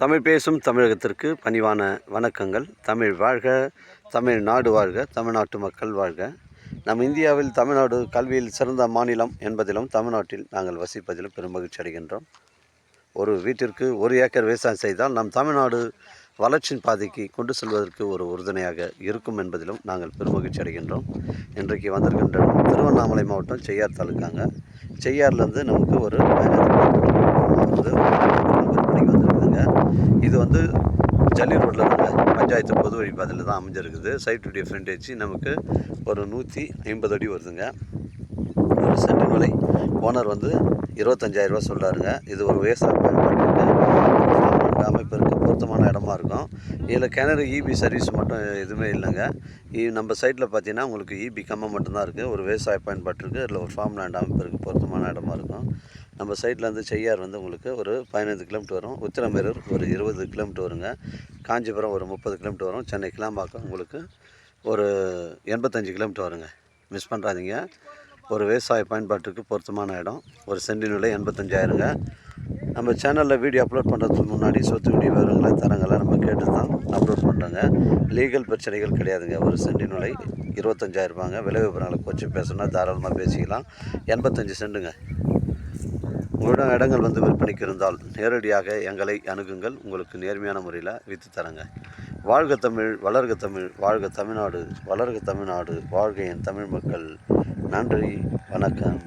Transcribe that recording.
தமிழ் பேசும் தமிழகத்திற்கு பணிவான வணக்கங்கள். தமிழ் வாழ்க, தமிழ்நாடு வாழ்க, தமிழ்நாட்டு மக்கள் வாழ்க. நம் இந்தியாவில் தமிழ்நாடு கல்வியில் சிறந்த மாநிலம் என்பதிலும் தமிழ்நாட்டில் நாங்கள் வசிப்பதிலும் பெருமகிழ்ச்சி அடைகின்றோம். ஒரு வீட்டிற்கு 1 ஏக்கர் விவசாயம் செய்தால் நம் தமிழ்நாடு வளர்ச்சியின் பாதைக்கு கொண்டு செல்வதற்கு ஒரு உறுதுணையாக இருக்கும் என்பதிலும் நாங்கள் பெருமகிழ்ச்சி அடைகின்றோம். இன்றைக்கு வந்திருக்கின்ற திருவண்ணாமலை மாவட்டம் செய்யார் தாலுக்காங்க. செய்யார்லேருந்து நமக்கு ஒரு 15 விற்பனைக்கு வந்திருக்குதுங்க. இது வந்து ஜல்லி ரோட்டில் இருக்குங்க. பஞ்சாயத்து பொது வழிபாதையில் தான் அமைஞ்சிருக்குது. சைட்டுடைய ஃப்ரண்டேஜ் நமக்கு ஒரு 150 அடி வருதுங்க. ஒரு சென்ட் நிலை ஓனர் வந்து 25,000 சொல்கிறாருங்க. இது ஒரு விவசாய பயன்பாட்டுக்கு அமைப்பிற்கு பொருத்தமான இடமா இருக்கும். இதில் கிணறு இபி சர்வீஸ் மட்டும் எதுவுமே இல்லைங்க. நம்ம சைட்டில் பார்த்தீங்கன்னா உங்களுக்கு இபி கம்பம் மட்டும்தான் இருக்குது. ஒரு விவசாய பயன்பாட்டிற்கு இதில் ஒரு ஃபார்ம் லேண்ட் அமைப்பிற்கு பொருத்தமான இடமா இருக்கும். நம்ம சைட்லேருந்து செய்யார் வந்து உங்களுக்கு ஒரு 15 கிலோமீட்டர் வரும். உத்திரமேரூர் ஒரு 20 கிலோமீட்டர் வருங்க. காஞ்சிபுரம் ஒரு 30 கிலோமீட்டர் வரும். சென்னை கிளாம்பாக்கம் உங்களுக்கு ஒரு 85 கிலோமீட்டர் வருங்க. மிஸ் பண்ணுறாதீங்க. ஒரு விவசாய பயன்பாட்டுக்கு பொருத்தமான இடம். ஒரு சென்ட் நிலை 85,000ங்க. நம்ம சேனலில் வீடியோ அப்லோட் பண்ணுறதுக்கு முன்னாடி சொத்து வீடியோ விவரங்களை தரங்களை நம்ம கேட்டு தான் அப்லோட் பண்ணுறோங்க. லீகல் பிரச்சனைகள் கிடையாதுங்க. ஒரு சென்ட் நிலை 25,000 ரூபாங்க. விலை விவரங்களை கொஞ்சம் பேசணுன்னா தாராளமாக பேசிக்கலாம். 85 சென்ட்டுங்க. உங்களிடம் இடங்கள் வந்து விற்பனைக்கு இருந்தால் நேரடியாக எங்களை அணுகுங்கள். உங்களுக்கு நேர்மையான முறையில் விற்று தரங்க. வாழ்க தமிழ், வளர்க தமிழ், வாழ்க தமிழ்நாடு, வளர்க தமிழ்நாடு, வாழ்க என் தமிழ் மக்கள். நன்றி, வணக்கம்.